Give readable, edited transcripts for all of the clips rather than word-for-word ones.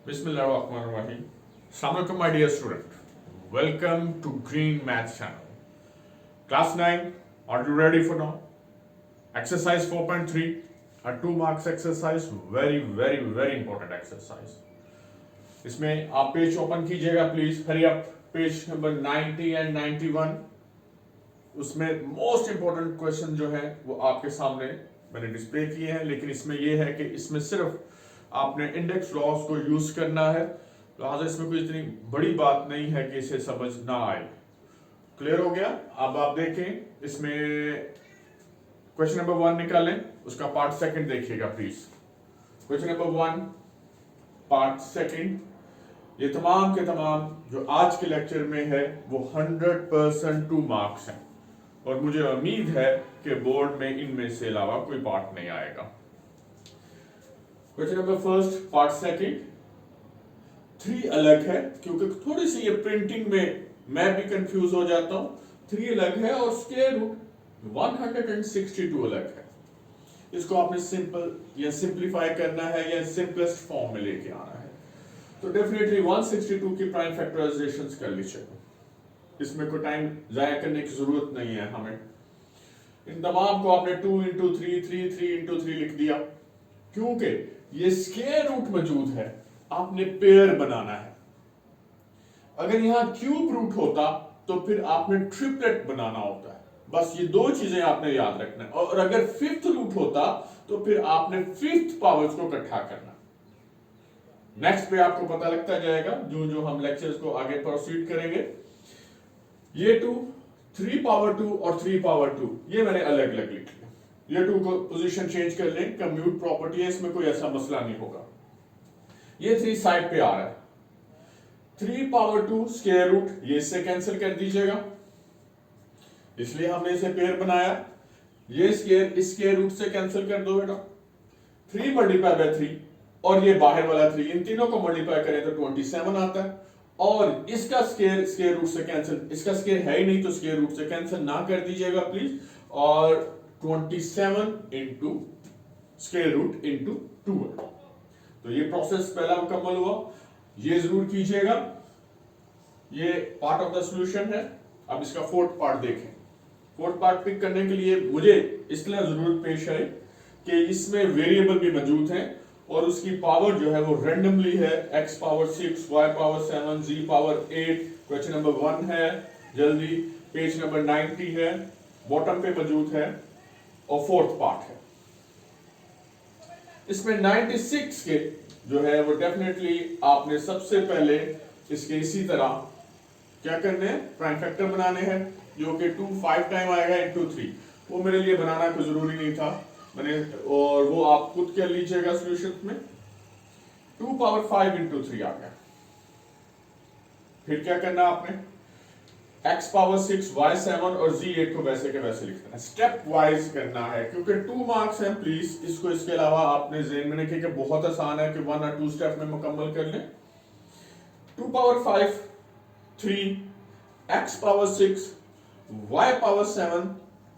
Bismillahirrahmanirrahim. Assalamu alaikum, my dear student. Welcome to Green Maths channel. Class 9, are you ready for now? Exercise 4.3, a 2 marks exercise, very important exercise. इसमें आप page open कीजिएगा please, hurry up, page number 90 and 91. उसमें most important question जो है वो आपके सामने मैंने डिस्प्ले किए हैं, लेकिन इसमें यह है कि इसमें सिर्फ आपने इंडेक्स लॉस को यूज करना है, लिहाजा इसमें कोई इतनी बड़ी बात नहीं है कि इसे समझ ना आए. क्लियर हो गया? अब आप देखें, इसमें क्वेश्चन नंबर 1 निकालें, उसका पार्ट सेकंड देखिएगा please. Question number 1 part second, ये तमाम के तमाम जो आज के लेक्चर में है वो 100% 2 मार्क्स हैं, और मुझे उम्मीद है कि बोर्ड में इनमें से अलावा कोई पार्ट नहीं आएगा. Question number first part second, 3 अलग है, क्योंकि थोड़ी सी ये प्रिंटिंग में मैं भी कंफ्यूज हो जाता हूं. 3 अलग है और स्क्वायर रूट 162 अलग है. इसको आपने सिंपल या सिंप्लीफाई करना है या सिंपलेस्ट फॉर्म में लेके आना है, तो डेफिनेटली 162 की प्राइम फैक्टराइजेशन कर लीजिएगा. इसमें कोई टाइम जाया करने की जरूरत नहीं है हमें. इन तमाम को आपने 2 इंटू 3 इंटू 3 लिख दिया, क्योंकि ये स्क्वायर रूट मौजूद है, आपने पेयर बनाना है. अगर यहां क्यूब रूट होता तो फिर आपने ट्रिपलेट बनाना होता है. बस ये 2 चीजें आपने याद रखना है. और अगर फिफ्थ रूट होता तो फिर आपने फिफ्थ पावर्स को इकट्ठा करना. नेक्स्ट पे आपको पता लगता जाएगा जो जो हम लेक्चर्स को आगे प्रोसीड करेंगे. ये 2 3 पावर 2 और 3 पावर 2 ये मैंने अलग अलग लिख लिया. ये 2 को पोजीशन चेंज कर लें, कम्यूट प्रॉपर्टी है, इसमें कोई ऐसा मसला नहीं होगा. ये 3 साइड पे आ रहा है. 3 पावर 2 स्क्वायर रूट, ये इससे कैंसिल कर दीजिएगा, इसलिए हमने इसे पेयर बनाया. ये स्क्वायर इस स्क्वायर रूट से कैंसिल कर दो बेटा. 3 मल्टीप्लाई बाय 3 और ये बाहर वाला 3, इन तीनों को मल्टीप्लाई करें तो 27 आता है. और इसका स्क्वायर रूट से कैंसिल, इसका स्क्वायर है ही नहीं तो स्क्वायर रूट से कैंसिल ना कर दीजिएगा प्लीज. और 27 इंटू स्क्वायर रूट इंटू 12. तो ये प्रोसेस पहला मुकम्मल हुआ, ये जरूर कीजिएगा. ये पार्ट ऑफ द सॉल्यूशन है. अब इसका फोर्थ पार्ट देखें. फोर्थ पार्ट पिक करने के लिए मुझे इसलिए जरूरत पेश है कि इसमें वेरिएबल भी मौजूद हैं और उसकी पावर जो है वो रैंडमली है. x power 6, y power 7, z power 8. Question number 1 है, जल्दी. पेज नंबर 90 है, बॉटम पे मौजूद है, और फोर्थ पार्ट है. इसमें 96 के जो है वो डेफिनेटली आपने सबसे पहले इसके इसी तरह क्या करने हैं, प्राइम फैक्टर बनाने हैं, जो कि 2 5 टाइम आएगा इंटू 3. वो मेरे लिए बनाना कोई जरूरी नहीं था मैंने, और वो आप खुद कर लीजिएगा सॉल्यूशन में. 2 पावर 5 इंटू 3 आ गया. फिर क्या करना आपने, x पावर 6, y 7 और z 8 को वैसे के वैसे लिखना है. स्टेप वाइज करना है, क्योंकि 2 मार्क्स हैं. प्लीज इसको इसके अलावा आपने ज़हन में रखिए कि बहुत आसान है कि 1 और 2 स्टेप में मुकम्मल कर लें. 2 power 5 3, x power 6, y power 7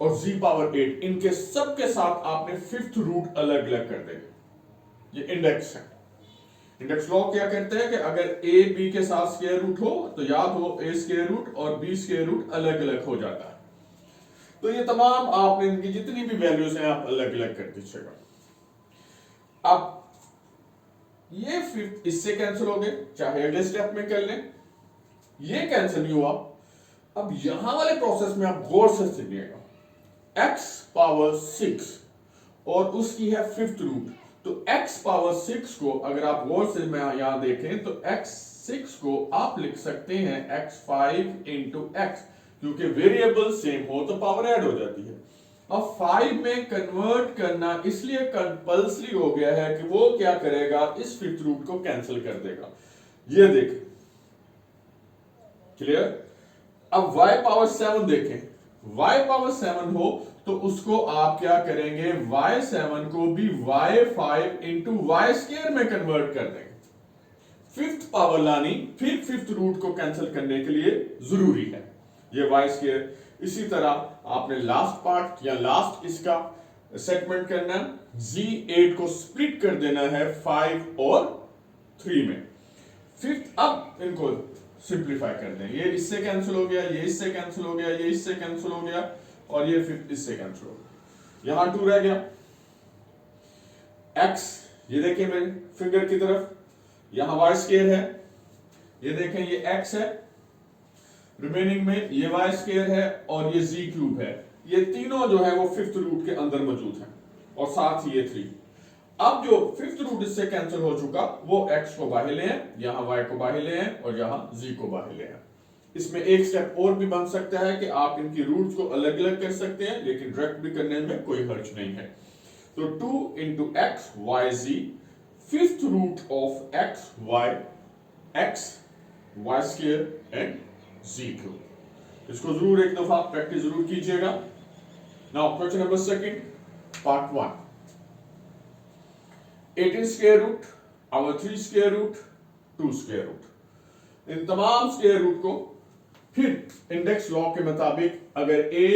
और z पावर 8, इनके सबके साथ आपने फिफ्थ रूट अलग अलग कर देंगे. ये इंडेक्स है. इंडेक्स लॉ क्या कहते हैं कि अगर a b के साथ स्क्वायर रूट हो तो याद हो a स्क्वायर रूट और b स्क्वायर रूट अलग अलग हो जाता है. तो ये तमाम आपने इनकी जितनी भी वैल्यूज हैं आप अलग अलग कर दीजिएगा. अब ये फिफ्थ इससे कैंसिल हो गए, चाहे अगले स्टेप में कर लें. ये कैंसिल नहीं हुआ. अब यहां वाले प्रोसेस में आप गौर से सुनिएगा. x पावर 6 और उसकी है फिफ्थ रूट, तो x पावर 6 को अगर आप गौर से मैं यहां देखें तो x6 को आप लिख सकते हैं x5 इंटू x, क्योंकि वेरिएबल सेम हो तो पावर ऐड हो जाती है. अब 5 में कन्वर्ट करना इसलिए कंपल्सरी हो गया है कि वो क्या करेगा, इस फिफ्थ रूट को कैंसिल कर देगा. ये देखें, क्लियर. अब y पावर 7 देखें, y पावर 7 हो तो उसको आप क्या करेंगे, y7 को भी y5 इंटू वाई स्क्वायर में कन्वर्ट कर देंगे. फिफ्थ पावर लानी फिर फिफ्थ रूट को कैंसिल करने के लिए जरूरी है, ये वाई स्क्वायर. इसी तरह आपने लास्ट पार्ट या लास्ट इसका सेगमेंट करना, z8 को स्प्लिट कर देना है 5 और 3 में. फिफ्थ, अब इनको सिंप्लीफाई कर दें, ये इससे कैंसिल हो गया, ये इससे कैंसिल हो गया, ये इससे कैंसिल हो गया, और ये फिफ्थ इससे कैंसिल हो गया, यहां 2 रह गया। x, ये देखिए मेरे फिगर की तरफ, यहां y स्क्वायर है, ये देखें ये x है, रिमेनिंग में ये y स्क्वायर है और ये z क्यूब है, ये तीनों जो है वो फिफ्थ रूट के अंदर मौजूद है, और साथ ही ये 3। अब जो फिफ्थ रूट इससे कैंसिल हो चुका वो x को बाहर ले आए, यहां y को बाहर ले आए और यहां z को बाहर ले आए। इसमें एक स्टेप और भी बन सकता है कि आप इनकी रूट्स को अलग अलग कर सकते हैं, लेकिन डायरेक्ट भी करने में कोई हर्ज नहीं है। तो 2 into x y z, fifth root of x y square and z cube. इसको जरूर एक दफा प्रैक्टिस जरूर कीजिएगा। Now question number second, part 1, 18 square root, or 3 square root, 2 square root. इन तमाम स्क्वायर रूट को फिर इंडेक्स लॉ के मुताबिक अगर a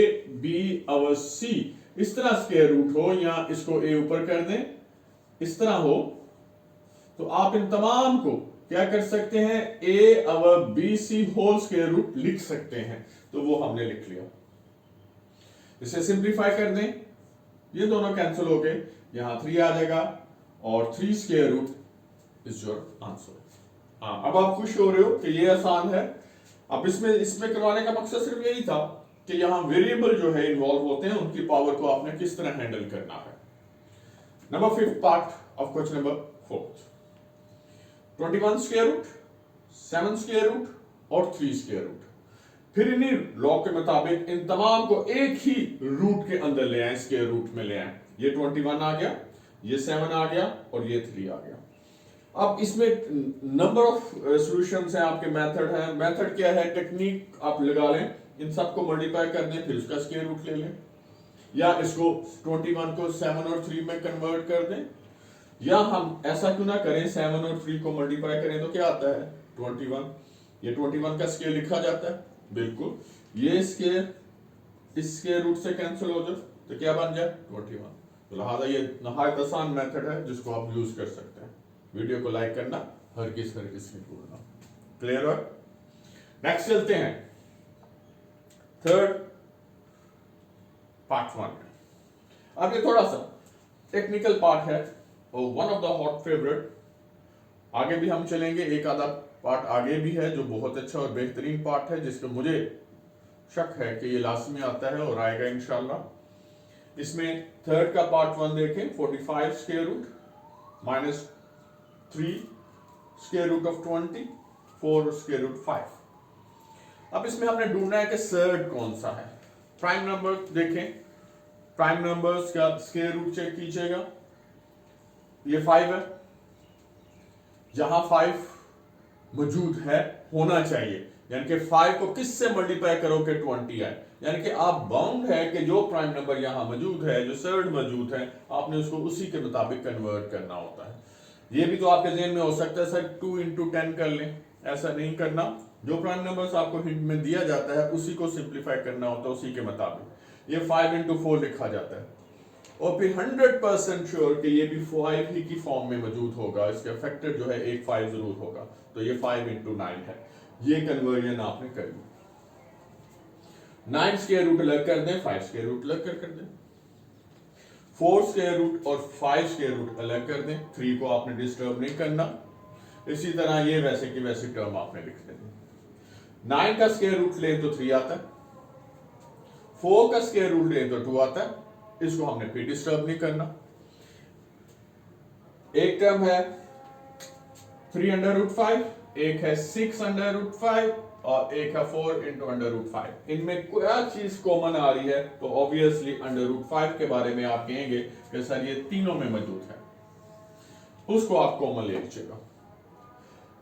b आवर c इस तरह स्क्वायर रूट हो, या इसको a ऊपर कर दें इस तरह हो, तो आप इन तमाम को क्या कर सकते हैं, a आवर b c whole square root लिख सकते हैं। तो वो हमने लिख लिया। इसे सिंप्लीफाई कर दें, ये दोनों कैंसिल हो गए, यहां 3 आ जाएगा और 3 square root is your answer. हाँ, अब आप खुश हो रहे हो कि ये आसान है। अब इसमें करवाने का मकसद सिर्फ यही था कि यहां वेरिएबल जो है इन्वॉल्व होते हैं, उनकी पावर को आपने किस तरह हैंडल करना है। Number 5th part of question number 4, 21 square root, 7 square root और 3 स्क्वायर रूट। फिर इन्हीं लॉ के मुताबिक इन तमाम को एक ही रूट के अंदर ले आए, स्क्वायर रूट में ले आए। ये 21 आ गया, ये 7 आ गया और ये 3 आ गया। अब इसमें नंबर ऑफ सॉल्यूशंस हैं, आपके मेथड हैं। मेथड क्या है, टेक्निक आप लगा लें, इन सबको मल्टीप्लाई कर दें, फिर उसका स्क्वायर रूट ले लें, या इसको 21 को 7 और 3 में कन्वर्ट कर दें, या हम ऐसा क्यों ना करें 7 और 3 को मल्टीप्लाई करें तो क्या आता है 21। ये 21 का स्क्वायर लिखा जाता है, बिल्कुल ये स्क्वायर इस स्क्वायर रूट से कैंसिल हो जाए तो क्या बन जाए 21। तो लिहाजा ये नहायत आसान मेथड है जिसको आप यूज कर सकते हैं। वीडियो को लाइक करना हर किस नहीं भूलना। क्लियर है? नेक्स्ट चलते हैं थर्ड पार्ट 1 में। अब ये थोड़ा सा टेक्निकल पार्ट है और one of the hot favourite. आगे भी हम चलेंगे, एक आधा पार्ट आगे भी है जो बहुत अच्छा और बेहतरीन पार्ट है, जिसको मुझे शक है कि ये लाजमी आता है और आएगा इंशाल्लाह। इसमें थर्ड का पार्ट 1 देखें, 45 square root minus 3 square root of 20, 4 square root 5। अब इसमें हमने ढूंढना है कि सर्ड कौन सा है। प्राइम नंबर देखें, प्राइम नंबर्स का स्क्वायर रूट चेक कीजिएगा। ये 5 है, जहां 5 मौजूद है होना चाहिए, यानी कि 5 को किससे मल्टीप्लाई करोगे 20 आए, यानी कि आप बाउंड है कि जो प्राइम नंबर यहां मौजूद है, जो सर्ड मौजूद है, आपने उसको उसी के मुताबिक कन्वर्ट करना होता है। ये भी तो आपके ज़हन में हो सकता है सर 2 into 10 कर लें, ऐसा नहीं करना। जो प्राइम नंबर्स आपको हिंट में दिया जाता है उसी को सिंप्लीफाई करना होता है उसी के मुताबिक। ये 5 into 4 लिखा जाता है, और फिर 100% श्योर कि ये भी 5 ही की फॉर्म में मौजूद होगा, इसका फैक्टर जो है एक 5 जरूर होगा, तो ये 5 into 9 है। ये कन्वर्जन आपने कर ली। 9 स्क्वायर रूट अलग कर दें, 5 स्क्वायर रूट अलग कर दें, 4 स्क्वायर रूट और 5 स्क्वायर रूट अलग कर दें, 3 को आपने डिस्टर्ब नहीं करना। इसी तरह ये वैसे की वैसी टर्म आपने लिख देनी। 9 का स्क्वायर रूट लें तो 3 आता है, 4 का स्क्वायर रूट लें तो 2 आता है, इसको हमने फिर डिस्टर्ब नहीं करना। एक टर्म है 3 अंडर रूट 5, एक है 6 अंडर रूट 5 और एक है 4 इंटू अंडर रूट 5। इनमें क्या चीज कॉमन आ रही है, तो ऑब्वियसली अंडर रूट 5 के बारे में आप कहेंगे कि सर ये तीनों में मौजूद है, उसको आप कॉमन ले लीजिएगा।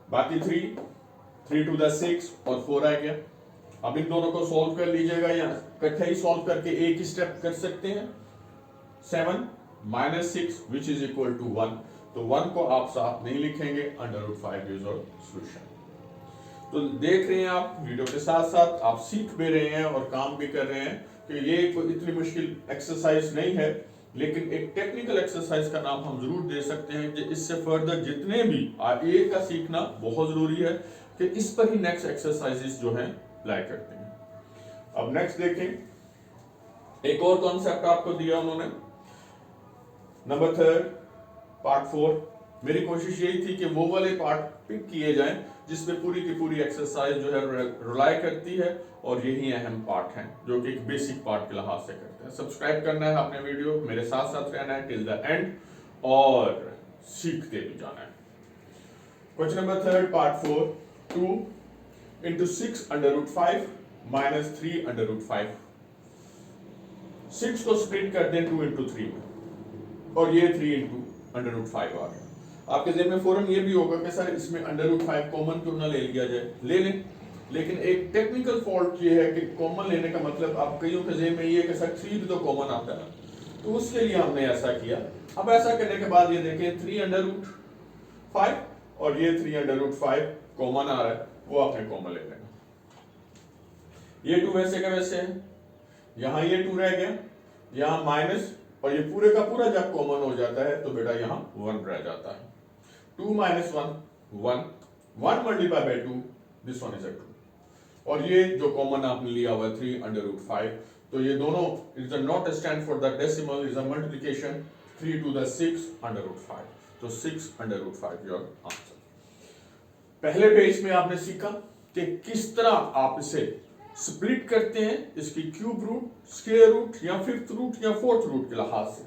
बाकी 3 to the 6 और 4 आ गया। अब इन दोनों को सॉल्व कर लीजिएगा, या इकट्ठे ही सॉल्व करके एक ही स्टेप कर सकते हैं। 7 minus 6 which is equal to 1, तो 1 को आप साथ नहीं लिखेंगे, under root 5 is your solution. तो देख रहे हैं आप, वीडियो के साथ साथ आप सीख भी रहे हैं और काम भी कर रहे हैं कि ये कोई इतनी मुश्किल एक्सरसाइज नहीं है, लेकिन एक टेक्निकल एक्सरसाइज का नाम हम जरूर दे सकते हैं कि इससे फर्दर जितने भी ए का सीखना बहुत जरूरी है कि इस पर ही नेक्स्ट एक्सरसाइजेस जो हैं अप्लाई करते हैं। अब नेक्स्ट देखें, एक और कॉन्सेप्ट आपको दिया उन्होंने, नंबर 3 पार्ट 4। मेरी कोशिश यही थी कि वो वाले पार्ट पिक किए जाएं जिसमें पूरी की पूरी एक्सरसाइज जो है रिलाई करती है, और यही अहम पार्ट हैं जो कि एक बेसिक पार्ट के लिहाज से करते हैं। सब्सक्राइब करना है आपने वीडियो, मेरे साथ साथ रहना है टिल द एंड और सीखते भी जाना है। Question number 3 part 4, 2 into 6 under root 5 minus 3 under root 5। 6 को स्प्लिट कर दें 2 into 3 में, और ये 3 into under root 5 आ गया। आपके ज़हन में फौरन ये भी होगा कि सर इसमें अंडर रूट 5 कॉमन क्यों ना ले लिया जाए, ले लें, लेकिन एक टेक्निकल फॉल्ट ये है कि कॉमन लेने का मतलब आप कईयों के ज़हन में ये कि सर 3 भी तो कॉमन आता है, तो उसके लिए हमने ऐसा किया। अब ऐसा करने के बाद ये देखें 3 अंडर रूट 5 और ये 3 अंडर रूट 5 कॉमन आ रहा है, वो आपने कॉमन ले लेना। ये 2 वैसे का वैसे है, यहाँ ये 2 रह गया, यहाँ माइनस, और ये पूरे का पूरा जब कॉमन हो जाता है तो बेटा यहाँ 1 रह जाता है। 2 minus 1 1 1 multiplied by 2, this one is a 2, और ये जो कॉमन आपने लिया हुआ 3 under root 5, तो ये दोनों is a not stand for the decimal, is a multiplication 3 to the 6 under root 5, तो 6 under root 5 your answer। पहले पेज में आपने सीखा कि किस तरह आप इसे स्प्लिट करते हैं, इसकी क्यूब रूट, स्क्वायर रूट या फिफ्थ रूट या फोर्थ रूट के लिहाज से।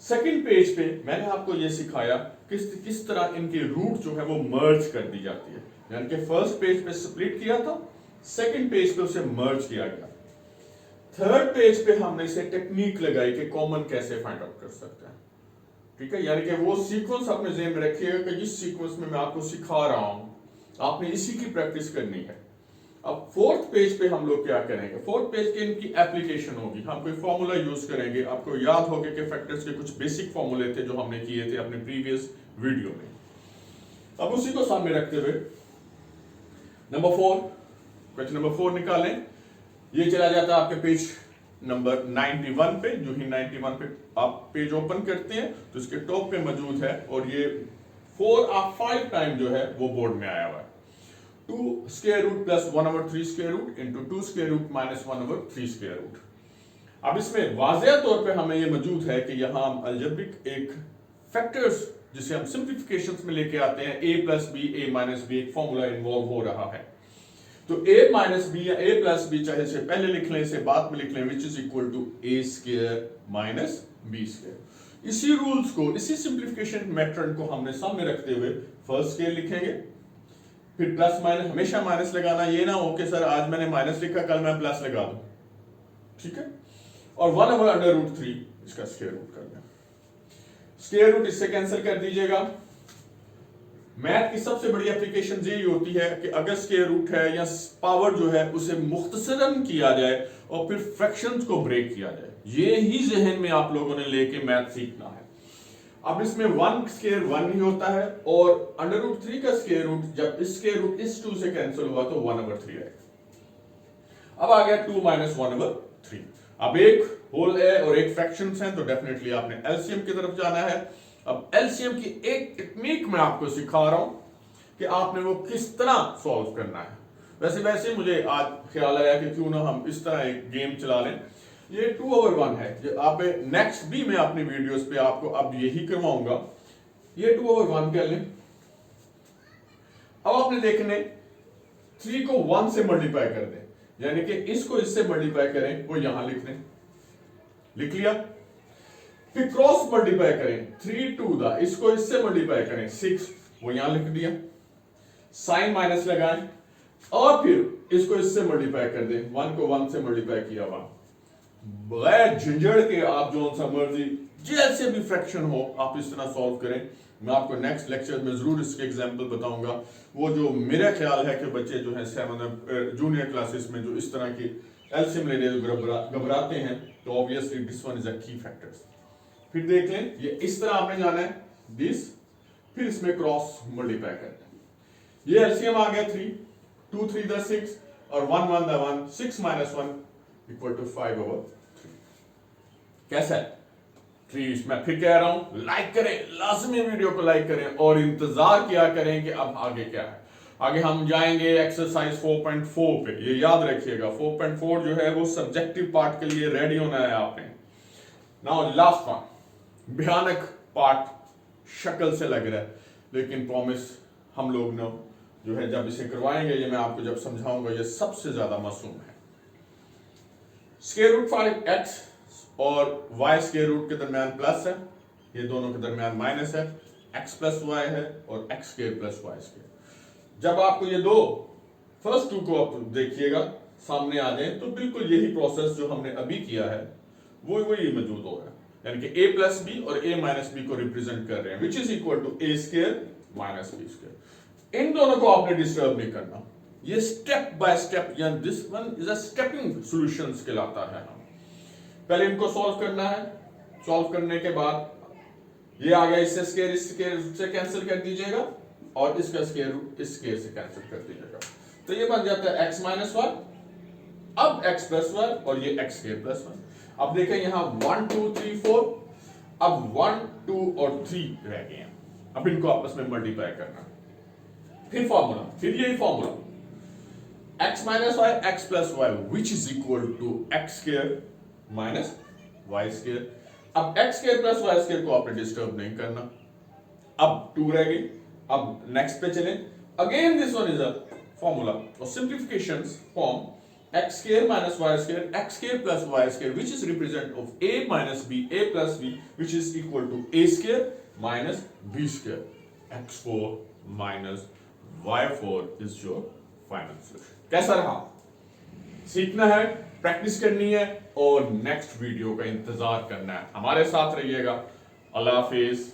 सेकंड पेज पे मैंने आपको यह सिखाया किस तरह इनकी रूट जो है वो मर्ज कर दी जाती है, यानी कि फर्स्ट पेज पे स्प्लिट किया था, सेकंड पेज पे उसे मर्ज किया गया। थर्ड पेज पे हमने इसे टेक्निक लगाई कि कॉमन कैसे फाइंड आउट कर सकते हैं, ठीक है, यानी कि वो सीक्वेंस अपने ज़हन में रखिएगा कि जिस सीक्वेंस में मैं आपको सिखा रहा हूं आपने इसी की प्रैक्टिस करनी है। अब फोर्थ पेज पे हम लोग क्या करेंगे, फोर्थ पेज के इनकी एप्लीकेशन होगी, हम कोई फॉर्मूला यूज करेंगे। आपको याद होगा कि फैक्टर्स के कुछ बेसिक फॉर्मूले थे जो हमने किए थे अपने प्रीवियस वीडियो में। अब उसी को सामने रखते हुए नंबर 4, क्वेश्चन नंबर 4 निकालें। ये चला जाता है आपके पेज नंबर 91 पे। जो ही 91 पे आप पेज ओपन करते हैं तो इसके टॉप पे मौजूद है, और ये 4 और 5 टाइम जो है वो बोर्ड में आया हुआ है। 2 square root plus 1/3 square root into 2 square root minus 1/3 square root। अब इसमें वाज़ेह तौर पे हमें ये मौजूद है कि यहाँ हम अलजेब्रिक एक फैक्टर्स जिसे हम सिंप्लीफिकेशंस में लेके आते हैं, a plus b a minus b, एक फॉर्मूला इन्वॉल्व हो रहा है। तो a minus b या a plus b चाहे इसे पहले लिख लें इसे बाद में लिख लें, which is equal to a square minus b square। इसी रूल्स को, इसी सिंप्लीफिकेशन मेथड को हमने सामने रखते हुए फर्स्ट स्क्वायर लिखेंगे, फिर प्लस माइनस, हमेशा माइनस लगाना, ये ना हो कि सर आज मैंने माइनस लिखा कल मैं प्लस लगा दूं, ठीक है, और 1/√3 इसका स्क्वायर रूट कर दें। स्क्वायर रूट इससे कैंसिल कर दीजिएगा। मैथ की सबसे बड़ी एप्लीकेशन यही होती है कि अगर स्क्वायर रूट है या पावर जो है उसे मुख्तसरन किया जाए और फिर फ्रैक्शंस को ब्रेक किया जाए, ये ही जहन में आप लोगों ने लेके मैथ सीखना है। अब इसमें 1 स्क्वायर 1 ही होता है, और √3 का स्क्वायर रूट जब इस स्क्वायर रूट इस 2 से कैंसिल हुआ तो 1/3 आएगा। अब आ गया 2 minus 1/3। अब एक होल है और एक फ्रैक्शंस हैं, तो डेफिनेटली आपने एलसीएम की तरफ जाना है। अब एलसीएम की एक टेक्निक मैं आपको सिखा रहा हूं कि आपने वो किस तरह सॉल्व करना है। वैसे मुझे आज ख्याल आया कि क्यों ना हम इस तरह एक गेम चला लें। ये 2/1 है, जो आप नेक्स्ट भी मैं अपनी वीडियोस पे आपको अब यही करवाऊंगा। ये 2/1 कर लें। अब आपने देखने 3 को 1 से मल्टीप्लाई कर दें, यानी कि इसको इससे मल्टीप्लाई करें, वो यहां लिख दें, लिख लिया। फिर क्रॉस मल्टीप्लाई करें 3 to the, इसको इससे मल्टीप्लाई करें 6, वो यहां लिख दिया। साइन माइनस लगाएं और फिर इसको इससे मल्टीप्लाई कर दें, 1 को 1 से मल्टीप्लाई किया हुआ, बगैर झंझड़ के आप जो सा मर्जी जैसे भी फ्रैक्शन हो आप इस तरह सॉल्व करें। मैं आपको नेक्स्ट लेक्चर में जरूर इसके एग्जांपल बताऊंगा। वो जो मेरा ख्याल है कि बच्चे जो है 7 जूनियर क्लासेस में जो इस तरह की एलसीएम लेने घबराते हैं, तो ऑब्वियसली दिस वन इज अ की फैक्टर्स। फिर देख लें, ये इस तरह आपने जाना है दिस, फिर इसमें क्रॉस मल्टीप्लाई करते हैं। ये एलसीएम आ गया 3, 2 3 द 6 और 1 1 द 1, 6 - 1 = 5/3। कैसा है? प्लीज मैं फिर कह रहा हूं, लाइक करें, लाजमी वीडियो को लाइक करें और इंतजार किया करें कि अब आगे क्या है। आगे हम जाएंगे एक्सरसाइज 4.4 पे। ये याद रखिएगा 4.4 जो है वो सब्जेक्टिव पार्ट के लिए रेडी होना है आपने। नाउ लास्ट वन, भयानक पार्ट शक्ल से लग रहा है, लेकिन प्रॉमिस हम लोग ने जो है जब इसे करवाएंगे, ये मैं आपको जब समझाऊंगा, ये सबसे ज्यादा मासूम है। स्क्वायर रूट 5x और y स्क्वायर रूट के दरमियान प्लस है, ये दोनों के दरमियान माइनस है, x प्लस वाई है और x square plus y square. जब आपको ये दो फर्स्ट टू को आप देखिएगा सामने आ जाए, तो बिल्कुल यही प्रोसेस जो हमने अभी किया है वो वही मौजूद होगा, यानी कि a प्लस बी और a माइनस बी को रिप्रेजेंट कर रहे हैं, which is equal to a square minus B square. इन दोनों को आपने डिस्टर्ब नहीं करना, ये स्टेप बाय स्टेप, यानी this one is a stepping solutions कहलाता है। हम पहले इनको सॉल्व करना है, सॉल्व करने के बाद ये आ गया, इससे स्क्वायर से कैंसिल कर दीजिएगा और इसका स्क्वायर रूट इस स्क्वायर से कैंसिल कर दीजिएगा, तो ये बन जाता है x माइनस वन, अब x प्लस वन और ये x स्क्वायर प्लस वन। अब देखें यहां 1 2 3 4, अब 1 2 और 3 रह गए हैं, अब इनको आपस में मल्टीप्लाई करना, फिर फॉर्मूला, फिर यही formula x minus y x plus y which is equal to x square minus y square. अब x square plus y square को आपने डिस्टर्ब नहीं करना, अब 2 रह गई। अब नेक्स्ट पे चलें, again this one is a formula और simplifications form x square minus y square x square plus y square which is represent of a minus b, a plus b which is equal to a square minus b square, x4 minus y4 is your final solution। कैसा रहा? सीखना है, practice करनी है और next video का इंतजार करना है। हमारे साथ रहिएगा। अल्लाह हाफिज।